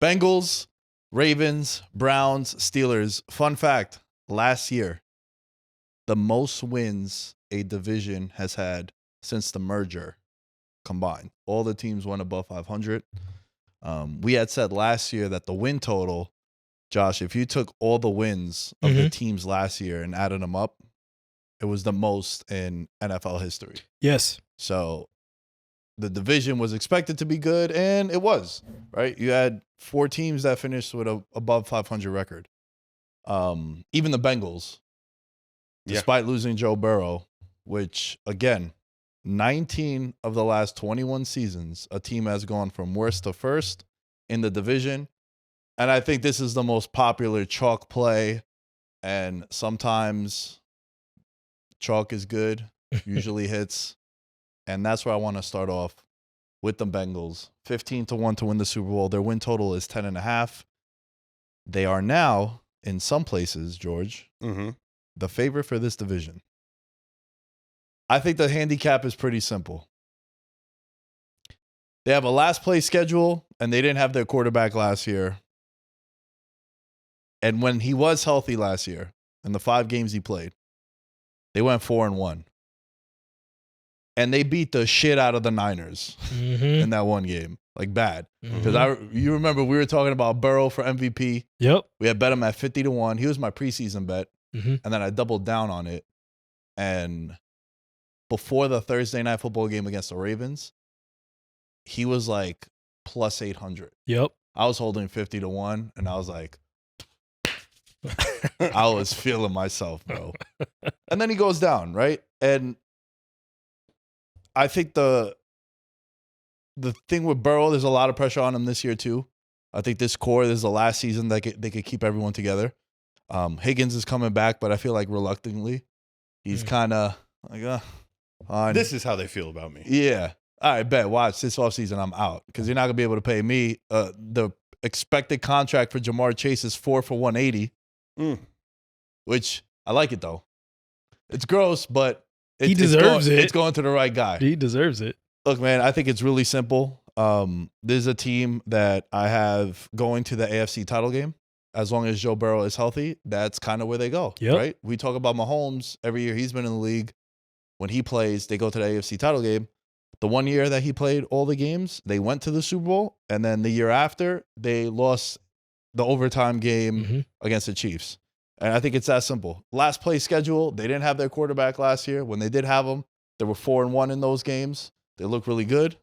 Bengals, Ravens, Browns, Steelers. Fun fact, last year, the most wins a division has had since the merger combined. All the teams went above 500. We had said last year that the win total, Josh, if you took all the wins of the teams last year and added them up, it was the most in NFL history. Yes. So the division was expected to be good, and it was, right? You had 4 teams that finished with a above 500 record. Even the Bengals, despite losing Joe Burrow, which, again, 19 of the last 21 seasons, a team has gone from worst to first in the division. And I think this is the most popular chalk play. And sometimes chalk is good, usually hits. And that's where I want to start off with the Bengals. 15-1 to win the Super Bowl. Their win total is 10.5. They are now, in some places, George, the favorite for this division. I think the handicap is pretty simple. They have a last place schedule, and they didn't have their quarterback last year. And when he was healthy last year, in the 5 games he played, they went 4-1. And they beat the shit out of the Niners in that one game. Like, bad. Because you remember we were talking about Burrow for MVP. Yep. We had bet him at 50-1. He was my preseason bet. And then I doubled down on it. And before the Thursday night football game against the Ravens, he was like plus 800. Yep. I was holding 50-1, and I was like, I was feeling myself, bro. And then he goes down, right? And I think the thing with Burrow, there's a lot of pressure on him this year too. I think this core, this is the last season that they could keep everyone together. Higgins is coming back, but I feel like reluctantly. He's kind of like, this is how they feel about me. Yeah. All right, bet. Watch this offseason, I'm out because you're not going to be able to pay me. The expected contract for Jamar Chase is 4 for $180, which I like it, though. It's gross, but he deserves it. It's going to the right guy. He deserves it. Look, man, I think it's really simple. This is a team that I have going to the AFC title game. As long as Joe Burrow is healthy, that's kind of where they go, right? We talk about Mahomes every year he's been in the league. When he plays, they go to the AFC title game. The one year that he played all the games, they went to the Super Bowl. And then the year after, they lost the overtime game against the Chiefs. And I think it's that simple. Last place schedule, they didn't have their quarterback last year. When they did have him, they were 4-1 in those games. They look really good.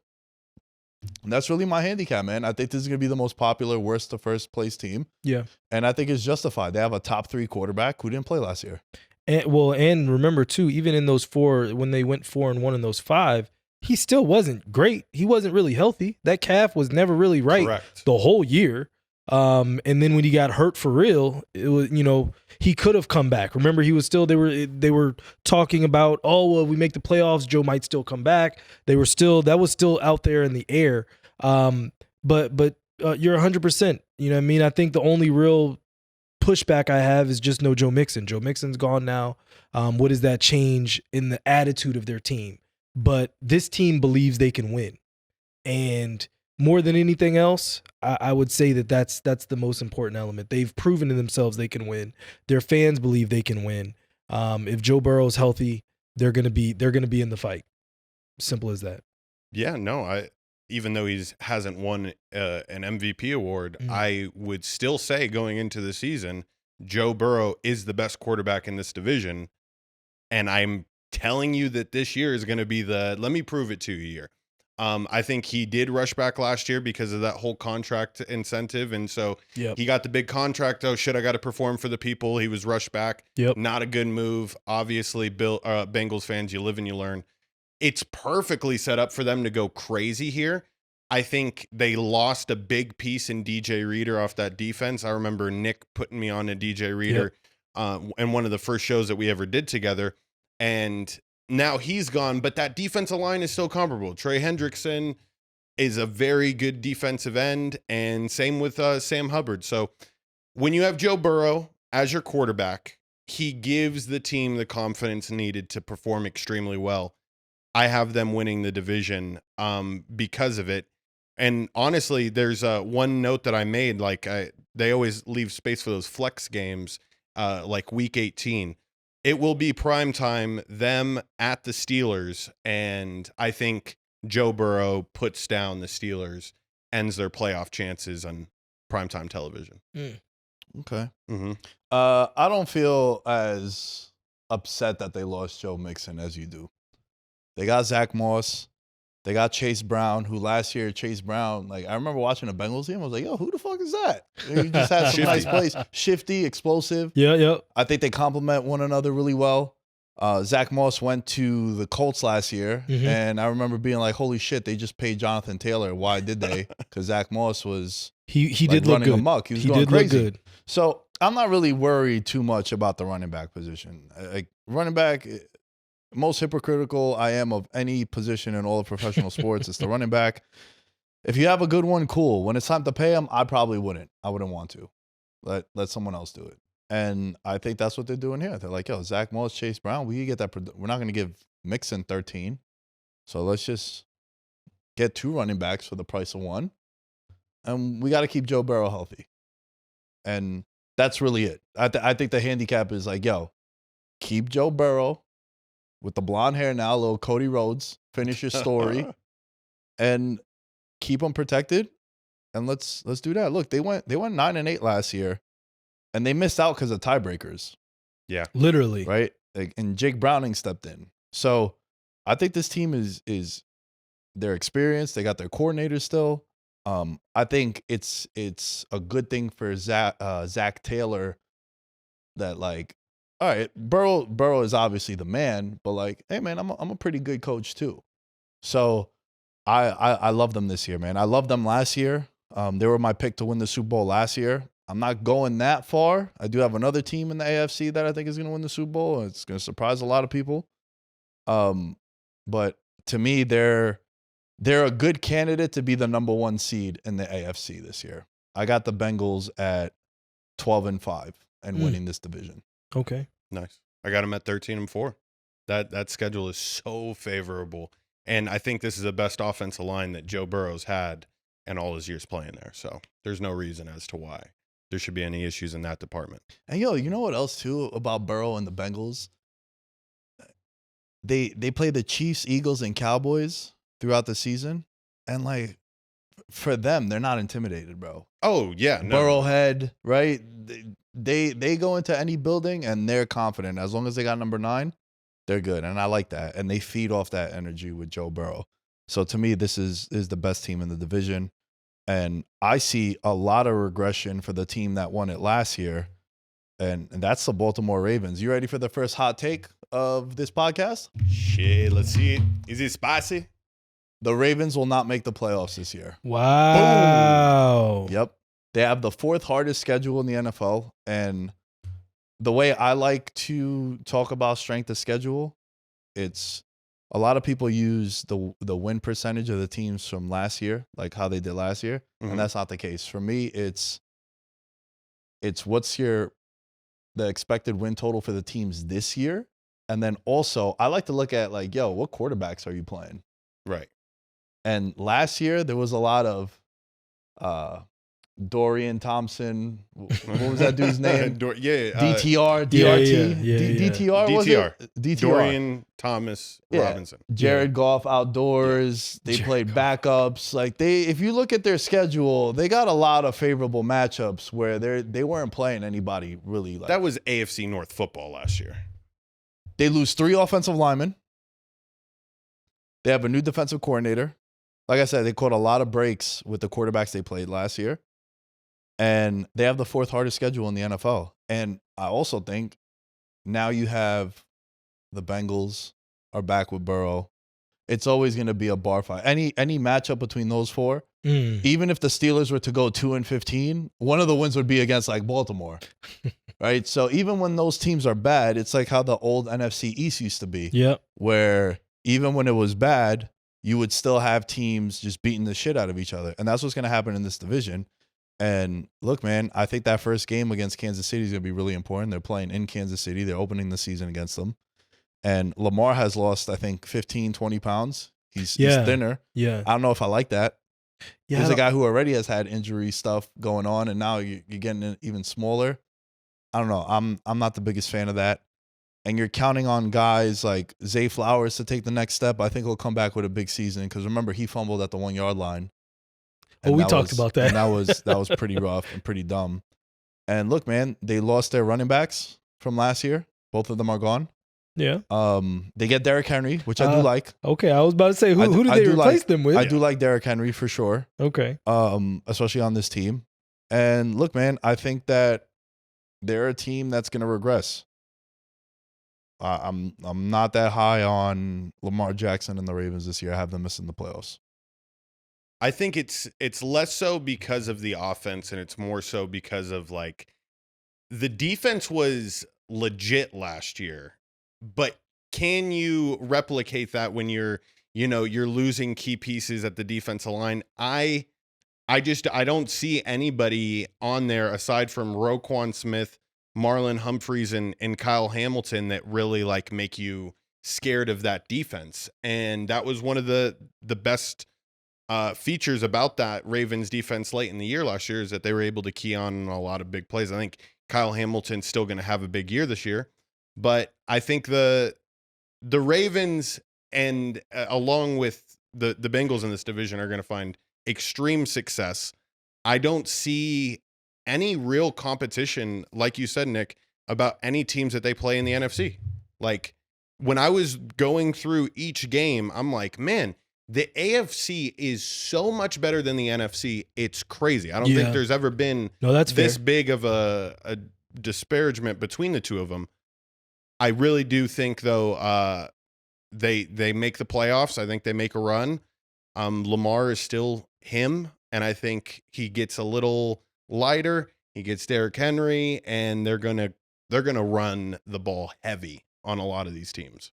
And that's really my handicap, man. I think this is going to be the most popular worst to first place team. Yeah. And I think it's justified. They have a top 3 quarterback who didn't play last year. And remember, too, even in those 4, when they went 4-1 in those 5, he still wasn't great. He wasn't really healthy. That calf was never really right the whole year. And then when he got hurt for real, it was, he could have come back. Remember, he was still, they were talking about, oh, well, we make the playoffs, Joe might still come back. That was still out there in the air. But you're 100%, you know what I mean? I think the only real pushback I have is just no Joe Mixon. Joe Mixon's gone now. What does that change in the attitude of their team? But this team believes they can win. And more than anything else, I would say that's the most important element. They've proven to themselves they can win. Their fans believe they can win. If Joe Burrow's healthy, they're gonna be in the fight. Simple as that. Yeah, no, even though he hasn't won an MVP award, I would still say going into the season, Joe Burrow is the best quarterback in this division, and I'm telling you that this year is going to be let me prove it to you year. I think he did rush back last year because of that whole contract incentive. And so he got the big contract. Oh, shit, I got to perform for the people. He was rushed back. Not a good move. Obviously, Bengals fans, you live and you learn. It's perfectly set up for them to go crazy here. I think they lost a big piece in DJ Reader off that defense. I remember Nick putting me on a DJ Reader in one of the first shows that we ever did together. And now he's gone, but that defensive line is still comparable. Trey Hendrickson is a very good defensive end, and same with Sam Hubbard. So when you have Joe Burrow as your quarterback, he gives the team the confidence needed to perform extremely well. I have them winning the division because of it. And honestly, there's one note that I made. Like they always leave space for those flex games, like Week 18. It will be prime time, them at the Steelers, and I think Joe Burrow puts down the Steelers, ends their playoff chances on primetime television. Okay. Mm-hmm. I don't feel as upset that they lost Joe Mixon as you do. They got Zach Moss. They got Chase Brown, who last year, Chase Brown, like I remember watching a Bengals game. I was like, yo, who the fuck is that? He just had some nice plays. Shifty, explosive. Yeah. I think they complement one another really well. Zach Moss went to the Colts last year, and I remember being like, holy shit, they just paid Jonathan Taylor. Why did they? Because Zach Moss was he like, did look running good. amok. He was going crazy. So I'm not really worried too much about the running back position. Like running back, most hypocritical I am of any position in all of professional sports is the running back. If you have a good one, cool. When it's time to pay him, I probably wouldn't. I wouldn't want to. Let someone else do it. And I think that's what they're doing here. They're like, yo, Zach Moss, Chase Brown, we can get that. We're not going to give Mixon 13. So let's just get 2 running backs for the price of 1. And we got to keep Joe Burrow healthy. And that's really it. I think the handicap is like, yo, keep Joe Burrow with the blonde hair now, little Cody Rhodes, finish your story, and keep him protected. And let's do that. Look, they went 9-8 last year. And they missed out because of tiebreakers. Yeah. Literally. Right? Like, and Jake Browning stepped in. So I think this team is they're experienced. They got their coordinators still. I think it's a good thing for Zach Taylor that, like, all right, Burrow is obviously the man, but like, hey man, I'm a pretty good coach too. So I love them this year, man. I loved them last year. They were my pick to win the Super Bowl last year. I'm not going that far. I do have another team in the AFC that I think is going to win the Super Bowl. It's going to surprise a lot of people. But to me, they're a good candidate to be the number 1 seed in the AFC this year. I got the Bengals at 12-5 and winning this division. Okay. Nice. I got them at 13-4. That schedule is so favorable. And I think this is the best offensive line that Joe Burrow's had in all his years playing there. So there's no reason as to why there should be any issues in that department. And yo, you know what else too about Burrow and the Bengals? They play the Chiefs, Eagles, and Cowboys throughout the season, and like for them, they're not intimidated, bro. Oh yeah, no. Burrowhead, right? They go into any building and they're confident as long as they got number 9, they're good, and I like that. And they feed off that energy with Joe Burrow. So to me, this is the best team in the division. And I see a lot of regression for the team that won it last year, and that's the Baltimore Ravens. You ready for the first hot take of this podcast? Shit, let's see it. Is it spicy? The Ravens will not make the playoffs this year. Wow. Boom. Yep. They have the 4th hardest schedule in the NFL, and the way I like to talk about strength of schedule, it's a lot of people use the win percentage of the teams from last year, like how they did last year, and that's not the case. For me, it's what's the expected win total for the teams this year, and then also I like to look at like, yo, what quarterbacks are you playing? Right. And last year there was a lot of Dorian Thompson. What was that dude's name? DTR, DRT, DTR, was it? DTR. Dorian Thomas Robinson. Jared Goff outdoors. They played backups. Like if you look at their schedule, they got a lot of favorable matchups where they weren't playing anybody really. Like, that was AFC North football last year. They lose 3 offensive linemen. They have a new defensive coordinator. Like I said, they caught a lot of breaks with the quarterbacks they played last year. And they have the 4th hardest schedule in the NFL. And I also think now you have the Bengals are back with Burrow. It's always going to be a bar fight. Any matchup between those 4, even if the Steelers were to go 2-15, one of the wins would be against like Baltimore. Right? So even when those teams are bad, it's like how the old NFC East used to be. Yep. Where even when it was bad, you would still have teams just beating the shit out of each other. And that's what's going to happen in this division. And look, man, I think that first game against Kansas City is going to be really important. They're playing in Kansas City. They're opening the season against them. And Lamar has lost, I think, 15, 20 pounds. He's thinner. Yeah. I don't know if I like that. Yeah, He's a guy who already has had injury stuff going on, and now you're getting it even smaller. I don't know. I'm not the biggest fan of that. And you're counting on guys like Zay Flowers to take the next step. I think he'll come back with a big season because remember he fumbled at the 1 yard line. Oh, we talked about that. And that was pretty rough and pretty dumb. And look, man, they lost their running backs from last year. Both of them are gone. Yeah. They get Derrick Henry, which I do like. Okay, I was about to say who did they replace them with? I do like Derrick Henry for sure. Okay. Especially on this team. And look, man, I think that they're a team that's going to regress. I'm not that high on Lamar Jackson and the Ravens this year. I have them missing the playoffs. I think it's less so because of the offense, and it's more so because of like the defense was legit last year, but can you replicate that when you're losing key pieces at the defensive line? I don't see anybody on there aside from Roquan Smith, Marlon Humphreys, and Kyle Hamilton that really like make you scared of that defense. And that was one of the best features about that Ravens defense late in the year last year, is that they were able to key on a lot of big plays. I think Kyle Hamilton's still going to have a big year this year, but I think the Ravens and along with the Bengals in this division are going to find extreme success. I don't see any real competition, like you said, Nick, about any teams that they play in the NFC. Like when I was going through each game, I'm like, man, the AFC is so much better than the NFC. It's crazy. I don't think there's ever been this big of a disparagement between the two of them. I really do think, though, they make the playoffs. I think they make a run. Lamar is still him, and I think he gets a little lighter. He gets Derrick Henry, and they're gonna run the ball heavy on a lot of these teams.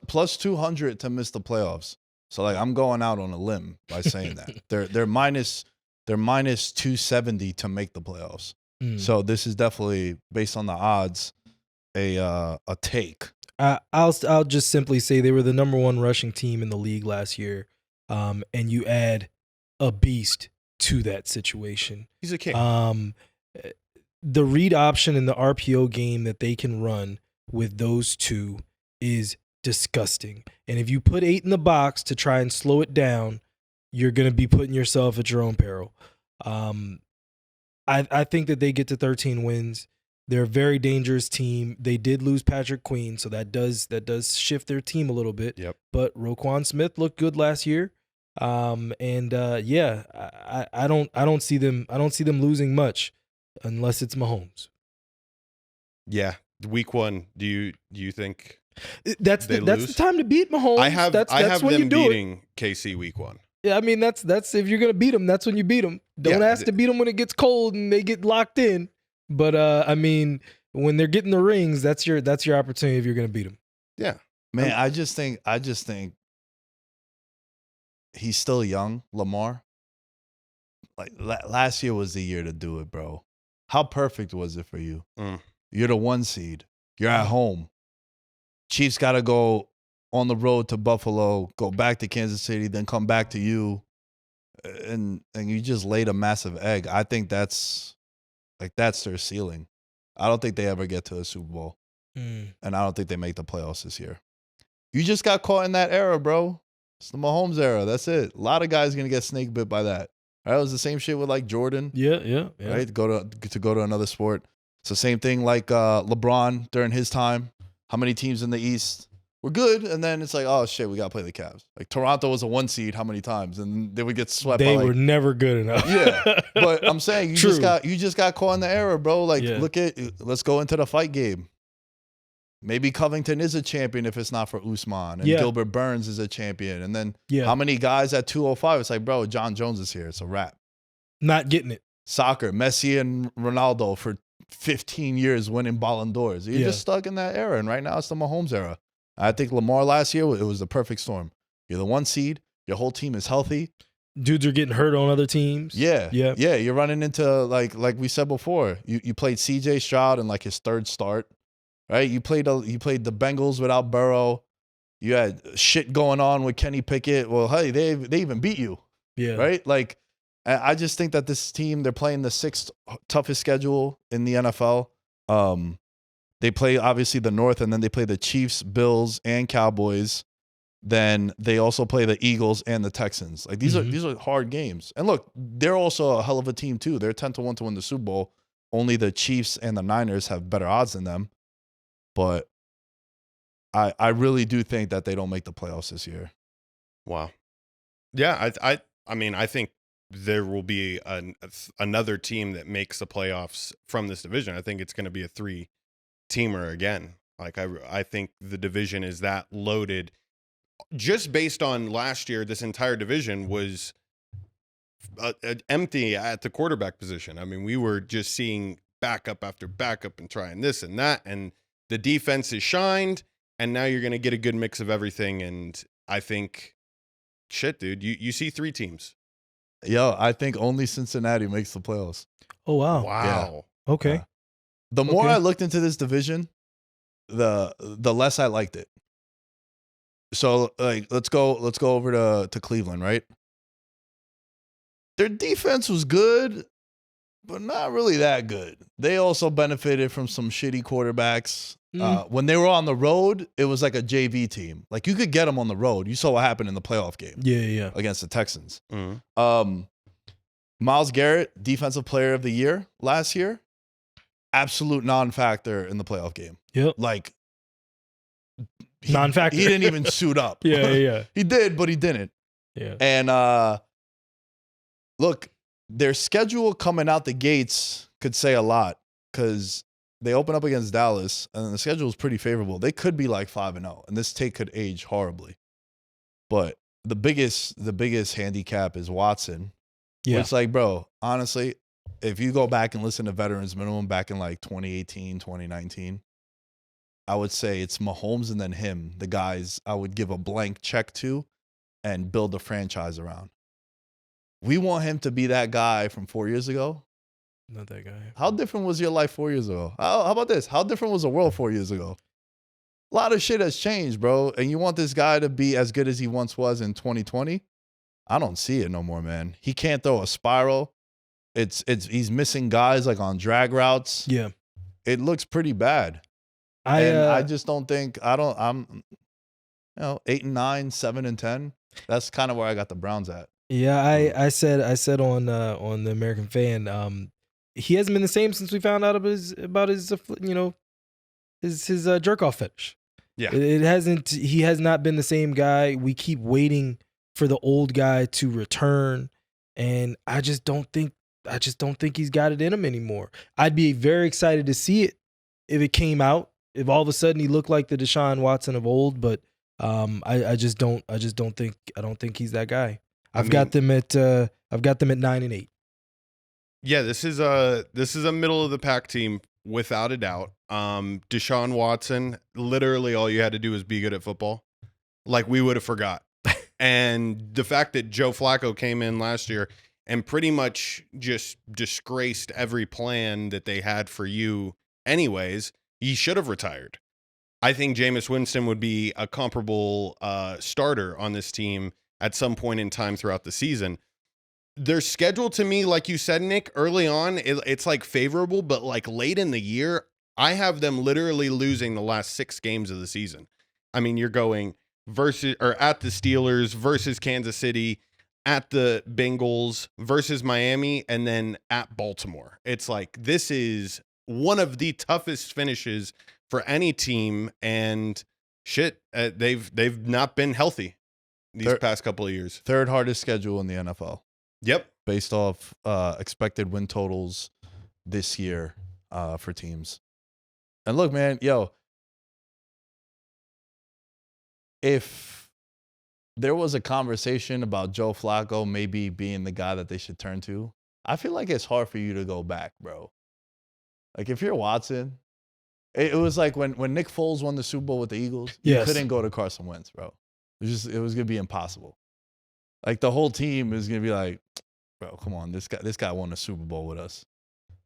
Plus 200 to miss the playoffs. So like I'm going out on a limb by saying that. they're minus 270 to make the playoffs. So this is definitely, based on the odds, a take. I'll just simply say they were the number 1 rushing team in the league last year. And you add a beast to that situation. He's a king. The read option in the RPO game that they can run with those two is disgusting. And if you put 8 in the box to try and slow it down, you're going to be putting yourself at your own peril. I think that they get to 13 wins. They're a very dangerous team. They did lose Patrick Queen, so that does shift their team a little bit. Yep. But Roquan Smith looked good last year. I don't see them losing much unless it's Mahomes. Yeah. Week 1, do you think that's the time to beat Mahomes? I have them beating KC week 1. Yeah, I mean that's if you're gonna beat them, that's when you beat them. Don't ask to beat them when it gets cold and they get locked in. But I mean, when they're getting the rings, that's your opportunity if you're gonna beat them. Yeah, man. I just think he's still young, Lamar. Like last year was the year to do it, bro. How perfect was it for you? You're the 1 seed. You're at home. Chiefs got to go on the road to Buffalo, go back to Kansas City, then come back to you, and you just laid a massive egg. I think that's their ceiling. I don't think they ever get to a Super Bowl, and I don't think they make the playoffs this year. You just got caught in that era, bro. It's the Mahomes era. That's it. A lot of guys gonna get snake bit by that. Right? It was the same shit with like Jordan. Yeah. Right? Go to another sport. It's the same thing like LeBron during his time. How many teams in the East were good, and then it's like, oh shit, we gotta play the Cavs. Like Toronto was a 1 seed, how many times, and they would get swept. They were never good enough. Yeah, but I'm saying you just got caught in the era, bro. Like let's go into the fight game. Maybe Covington is a champion if it's not for Usman, and Gilbert Burns is a champion, and then how many guys at 205? It's like, bro, John Jones is here. It's a wrap. Not getting it. Soccer, Messi and Ronaldo for 15 years winning Ballon d'Ors. You're just stuck in that era, and right now it's the Mahomes era. I think Lamar last year, it was the perfect storm. You're the 1 seed. Your whole team is healthy. Dudes are getting hurt on other teams. Yeah. You're running into like we said before. You played C.J. Stroud in like his 3rd start, right? You played the Bengals without Burrow. You had shit going on with Kenny Pickett. Well, hey, they even beat you. Yeah. Right? Like, I just think that this team, they're playing the 6th toughest schedule in the NFL. They play, obviously, the North, and then they play the Chiefs, Bills, and Cowboys. Then they also play the Eagles and the Texans. Like, these are hard games. And look, they're also a hell of a team, too. They're 10-1 to win the Super Bowl. Only the Chiefs and the Niners have better odds than them. But I really do think that they don't make the playoffs this year. Wow. Yeah, I mean, I think there will be another team that makes the playoffs from this division. I think it's going to be a 3-teamer again. Like, I think the division is that loaded. Just based on last year, this entire division was empty at the quarterback position. I mean, we were just seeing backup after backup and trying this and that, and the defense is shined, and now you're going to get a good mix of everything. And I think, shit, dude, you see 3 teams. Yo, I think only Cincinnati makes the playoffs. Oh, wow. Wow. Yeah. Okay. Yeah. The more I looked into this division, the less I liked it. So, like, let's go over to Cleveland, right? Their defense was good, but not really that good. They also benefited from some shitty quarterbacks. When they were on the road, it was like a JV team. Like, you could get them on the road. You saw what happened in the playoff game. Yeah. Against the Texans. Myles Garrett, Defensive Player of the Year last year, absolute non-factor in the playoff game. Yep. Like, non-factor. He didn't even suit up. Yeah. He did, but he didn't. Yeah. And look, their schedule coming out the gates could say a lot, because they open up against Dallas, and the schedule is pretty favorable. They could be like 5-0, and this take could age horribly. But the biggest handicap is Watson. Yeah. It's like, bro, honestly, if you go back and listen to Veterans Minimum back in like 2018, 2019, I would say it's Mahomes and then him, the guys I would give a blank check to and build a franchise around. We want him to be that guy from 4 years ago. Not that guy. How different was your life 4 years ago? How about this? How different was the world 4 years ago? A lot of shit has changed, bro. And you want this guy to be as good as he once was in 2020? I don't see it no more, man. He can't throw a spiral. He's missing guys like on drag routes. Yeah. It looks pretty bad. I just don't think I'm 8-9, 7-10. That's kind of where I got the Browns at. Yeah, I said on the American Fan, he hasn't been the same since we found out about his jerk off fetish. Yeah. It hasn't. He has not been the same guy. We keep waiting for the old guy to return, and I just don't think he's got it in him anymore. I'd be very excited to see it if it came out. If all of a sudden he looked like the Deshaun Watson of old, but I don't think he's that guy. I've got them at 9-8. Yeah, this is a middle of the pack team without a doubt. Deshaun Watson, literally all you had to do was be good at football. Like, we would have forgot. And the fact that Joe Flacco came in last year and pretty much just disgraced every plan that they had for you anyways, he should have retired. I think Jameis Winston would be a comparable starter on this team at some point in time throughout the season. Their schedule, to me, like you said, Nick, early on, it's like favorable, but like late in the year, I have them literally losing the last 6 games of the season. I mean, you're going at the Steelers versus Kansas City, at the Bengals versus Miami, and then at Baltimore. It's like, this is one of the toughest finishes for any team, and shit, they've not been healthy these past couple of years. 3rd hardest schedule in the NFL. Yep. Based off expected win totals this year for teams. And look, man, if there was a conversation about Joe Flacco maybe being the guy that they should turn to, I feel like it's hard for you to go back, bro. Like, if you're Watson, it was like when Nick Foles won the Super Bowl with the Eagles, you couldn't go to Carson Wentz, bro. It was going to be impossible. Like, the whole team is going to be like, bro, come on, this guy won a Super Bowl with us.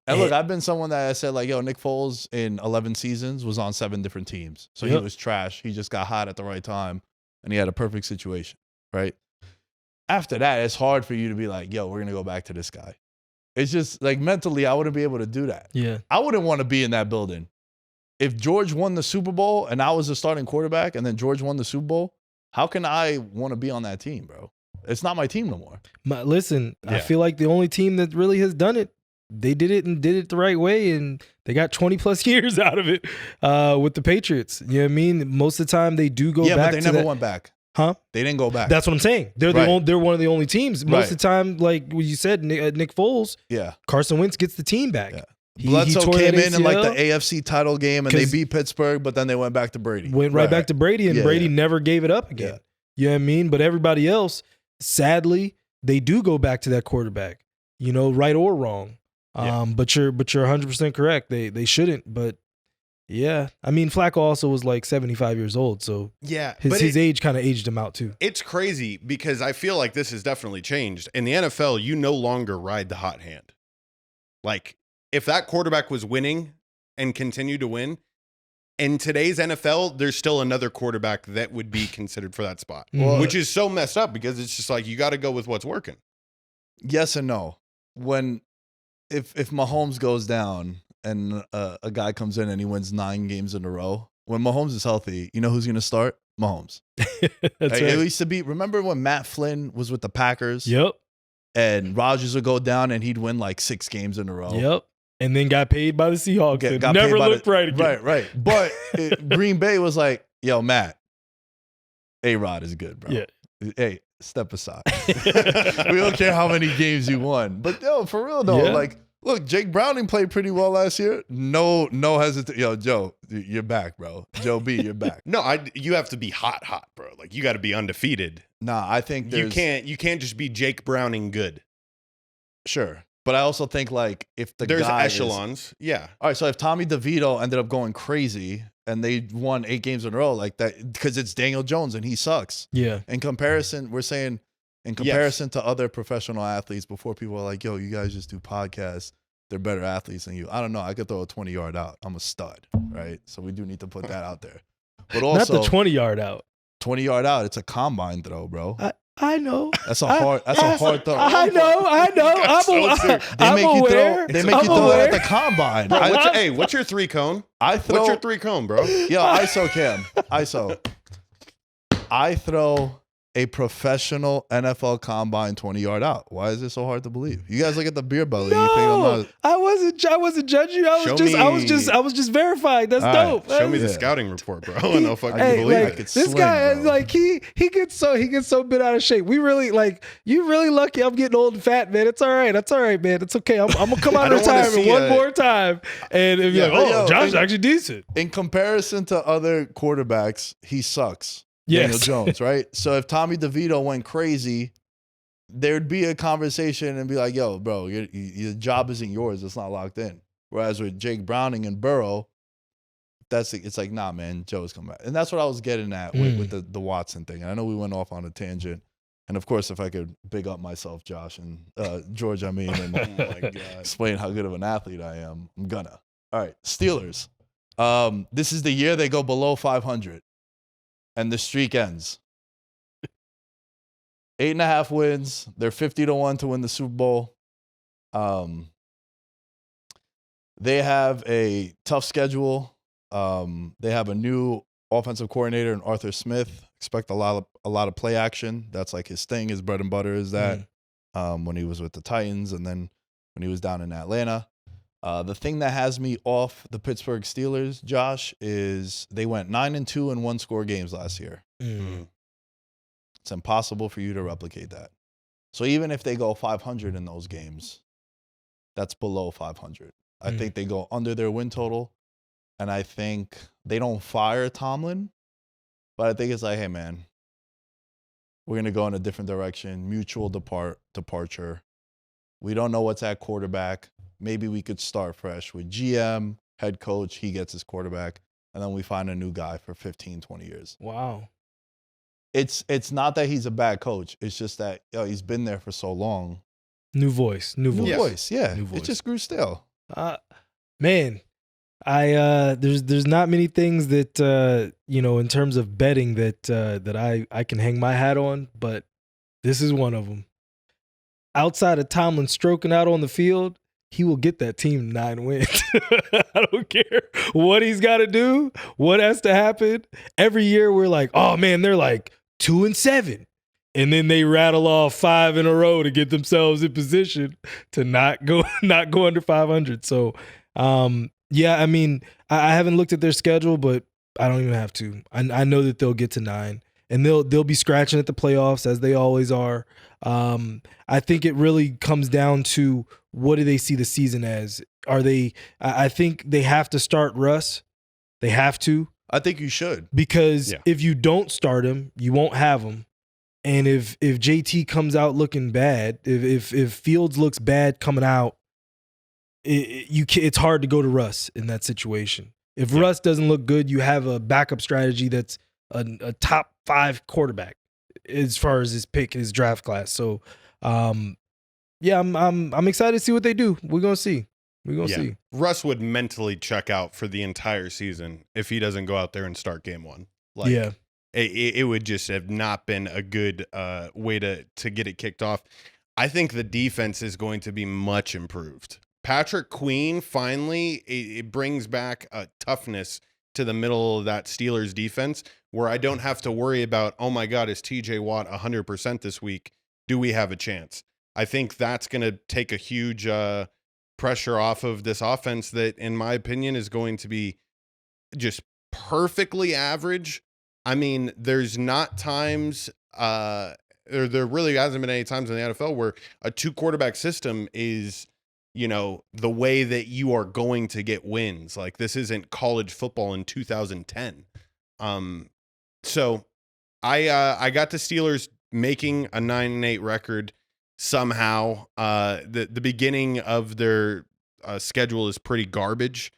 And look, I've been someone that I said, like, Nick Foles in 11 seasons was on 7 different teams. So he was trash. He just got hot at the right time, and he had a perfect situation, right? after that, it's hard for you to be like, yo, we're going to go back to this guy. It's just like mentally, I wouldn't be able to do that. Yeah. I wouldn't want to be in that building. If George won the Super Bowl and I was the starting quarterback and then George won the Super Bowl, how can I want to be on that team, bro? It's not my team no more. Listen, I feel like the only team that really has done it, they did it and did it the right way, and they got 20 plus years out of it with the Patriots. You know what I mean? Most of the time they do go back. Yeah, but they never went back. Huh? They didn't go back. That's what I'm saying. They're they're one of the only teams. Most of the time, like what you said, Nick Foles, Carson Wentz gets the team back. Yeah. Bledsoe came in like the AFC title game and they beat Pittsburgh, but then they went back to Brady. Went right back to Brady, and Brady never gave it up again. You know what I mean? But everybody else, sadly, they do go back to that quarterback, you know, right or wrong. But you're 100% correct. They shouldn't, but yeah. I mean, Flacco also was like 75 years old, so his age kind of aged him out too. It's crazy because I feel like this has definitely changed. In the NFL, you no longer ride the hot hand. Like, if that quarterback was winning and continued to win, in today's NFL, there's still another quarterback that would be considered for that spot, which is so messed up because it's just like you got to go with what's working. Yes and no. If Mahomes goes down and a guy comes in and he wins 9 games in a row, when Mahomes is healthy, you know who's going to start? Mahomes. That's right. It used to be, remember when Matt Flynn was with the Packers? Yep. And Rodgers would go down and he'd win like 6 games in a row. Yep. And then got paid by the Seahawks. Got never looked right again. Right. But Green Bay was like, yo, Matt, A-Rod is good, bro. Yeah. Hey, step aside. We don't care how many games you won. But yo, for real though, like, look, Jake Browning played pretty well last year. No hesitation. Yo, Joe, you're back, bro. Joe B, you're back. No, you have to be hot, bro. Like, you got to be undefeated. Nah, I think you can't just be Jake Browning good. Sure. But I also think, like, if there's echelons, all right, so if Tommy DeVito ended up going crazy and they won 8 games in a row, like that, because it's Daniel Jones and he sucks. Yeah. In comparison, we're saying, in comparison to other professional athletes, before people are like, yo, you guys just do podcasts, they're better athletes than you. I don't know. I could throw a 20-yard out. I'm a stud, right? So we do need to put that out there. But also, not the 20-yard out. 20-yard out. It's a combine throw, bro. I know. That's a hard throw. I know. I'm aware. They make you throw it at the combine. Bro, what's your 3-cone? What's your 3-cone, bro? Yo, ISO Cam. ISO. I throw a professional NFL combine 20-yard out. Why is it so hard to believe? You guys look at the beer belly. No, you think I'm not... I wasn't judging you. I was just verifying. That's dope. Show me the scouting report, bro. And I'll fucking believe it. This guy is like he gets so bit out of shape. We really you really lucky. I'm getting old and fat, man. It's all right. That's all right, man. It's okay. I'm gonna come out of retirement one more time and be like, oh, Josh actually decent. In comparison to other quarterbacks, he sucks. Yes. Daniel Jones, right? So if Tommy DeVito went crazy, there'd be a conversation and be like, yo, bro, your job isn't yours. It's not locked in. Whereas with Jake Browning and Burrow, it's like, nah, man, Joe's coming back. And that's what I was getting at with the Watson thing. And I know we went off on a tangent. And of course, if I could big up myself, Josh and George, and explain how good of an athlete I am, I'm gonna. All right, Steelers. This is the year they go below 500. And the streak ends. 8.5 wins. They're 50-1 to win the Super Bowl. They have a tough schedule. They have a new offensive coordinator in Arthur Smith. Expect a lot of play action. That's like his thing. His bread and butter is that. When he was with the Titans and then when he was down in Atlanta. The thing that has me off the Pittsburgh Steelers, Josh, is they went 9-2 in 1-score games last year. It's impossible for you to replicate that. So even if they go 500 in those games, that's below 500. I think they go under their win total, and I think they don't fire Tomlin, but I think it's like, hey, man, we're going to go in a different direction, mutual departure. We don't know what's at quarterback. Maybe we could start fresh with GM, head coach, he gets his quarterback, and then we find a new guy for 15, 20 years. Wow. It's not that he's a bad coach. It's just that he's been there for so long. New voice, yeah. New voice. It just grew stale. Man, there's not many things that in terms of betting that I can hang my hat on, but This is one of them. Outside of Tomlin stroking out on the field, he will get that team 9 wins. I don't care what he's got to do, what has to happen. Every year we're like, oh man, they're like 2-7. And then they rattle off 5 in a row to get themselves in position to not go under 500. So, yeah, I mean, I haven't looked at their schedule, but I don't even have to. I know that they'll get to 9, and they'll be scratching at the playoffs as they always are. I think it really comes down to, what do they see the season as? I think they have to start Russ. They have to. I think you should. Because if you don't start him, you won't have him. And if JT comes out looking bad, if Fields looks bad coming out, it's hard to go to Russ in that situation. If Russ doesn't look good, you have a backup strategy that's a top 5 quarterback as far as his draft class. So, yeah, I'm excited to see what they do. We're gonna see. See. Russ would mentally check out for the entire season if he doesn't go out there and start game 1. It would just have not been a good way to get it kicked off. I think the defense is going to be much improved. Patrick Queen, finally, it brings back a toughness to the middle of that Steelers defense, where I don't have to worry about, oh my God, is TJ Watt 100% this week? Do we have a chance? I think that's going to take a huge pressure off of this offense that, in my opinion, is going to be just perfectly average. I mean, there's not times, there really hasn't been any times in the NFL where a 2-quarterback system is, the way that you are going to get wins. Like, this isn't college football in 2010. So I got the Steelers making a 9-8 record somehow. The beginning of their schedule is pretty garbage.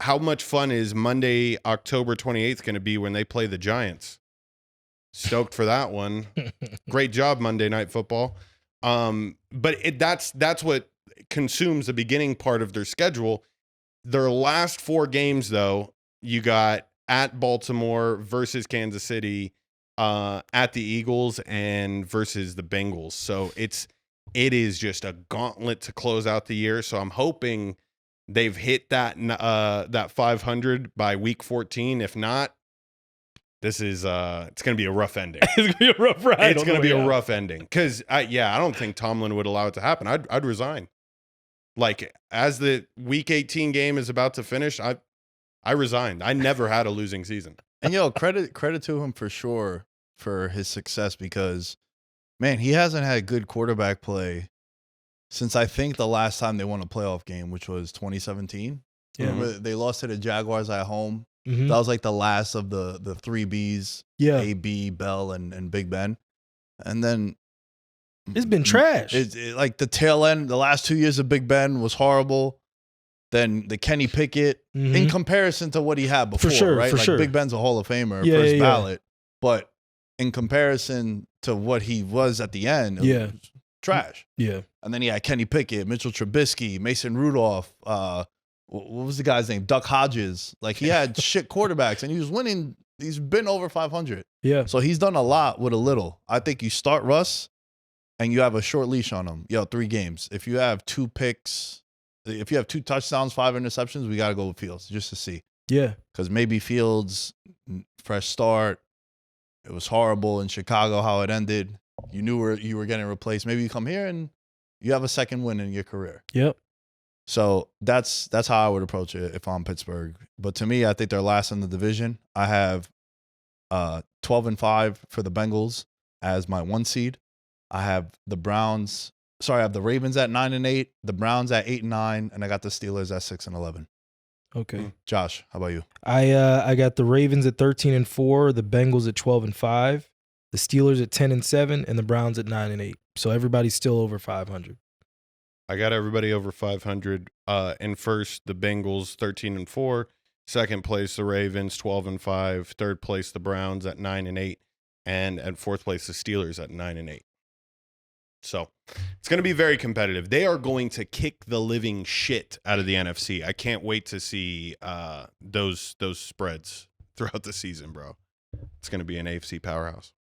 How much fun is Monday, October 28th going to be when they play the Giants? Stoked for that one. Great job, Monday Night Football. But that's what consumes the beginning part of their schedule. Their last 4 games, though, you got at Baltimore versus Kansas City, at the Eagles, and versus the Bengals. So it is just a gauntlet to close out the year. So I'm hoping they've hit that 500 by week 14. If not, this is it's going to be a rough ending. It's going to be a rough ride. It's going to be a rough ending because I don't think Tomlin would allow it to happen. I'd resign. Like, as the week 18 game is about to finish, I resigned. I never had a losing season. And credit to him for sure for his success, because man, he hasn't had good quarterback play since I think the last time they won a playoff game, which was 2017. Yeah. Remember, they lost to the Jaguars at home. Mm-hmm. That was like the last of the 3 Bs. Yeah. AB, Bell, and Big Ben. And then it's been trash. Like the tail end, the last 2 years of Big Ben was horrible. Then the Kenny Pickett, in comparison to what he had before, for sure, right? For like sure. Big Ben's a Hall of Famer, first ballot. But in comparison to what he was at the end, it was trash. Yeah. And then he had Kenny Pickett, Mitchell Trubisky, Mason Rudolph, what was the guy's name? Duck Hodges. Like, he had shit quarterbacks, and he was winning. He's been over 500. Yeah. So he's done a lot with a little. I think you start Russ, and you have a short leash on him. 3 games. If you have 2 picks, if you have 2 touchdowns, 5 interceptions, we got to go with Fields just to see. Yeah. Because maybe Fields, fresh start. It was horrible in Chicago how it ended. You knew you were getting replaced. Maybe you come here and you have a second win in your career. Yep. So that's how I would approach it if I'm Pittsburgh. But to me, I think they're last in the division. I have 12-5 for the Bengals as my 1 seed. I have the Ravens at 9-8, the Browns at 8-9, and I got the Steelers at 6-11. Okay. Josh, how about you? I got the Ravens at 13-4, the Bengals at 12-5, the Steelers at 10-7, and the Browns at 9-8. So everybody's still over 500. I got everybody over 500. In first, the Bengals 13-4. Second place, the Ravens 12-5. Third place, the Browns at 9-8, and at fourth place, the Steelers at 9-8. So it's going to be very competitive. They are going to kick the living shit out of the NFC. I can't wait to see those spreads throughout the season, bro. It's going to be an AFC powerhouse.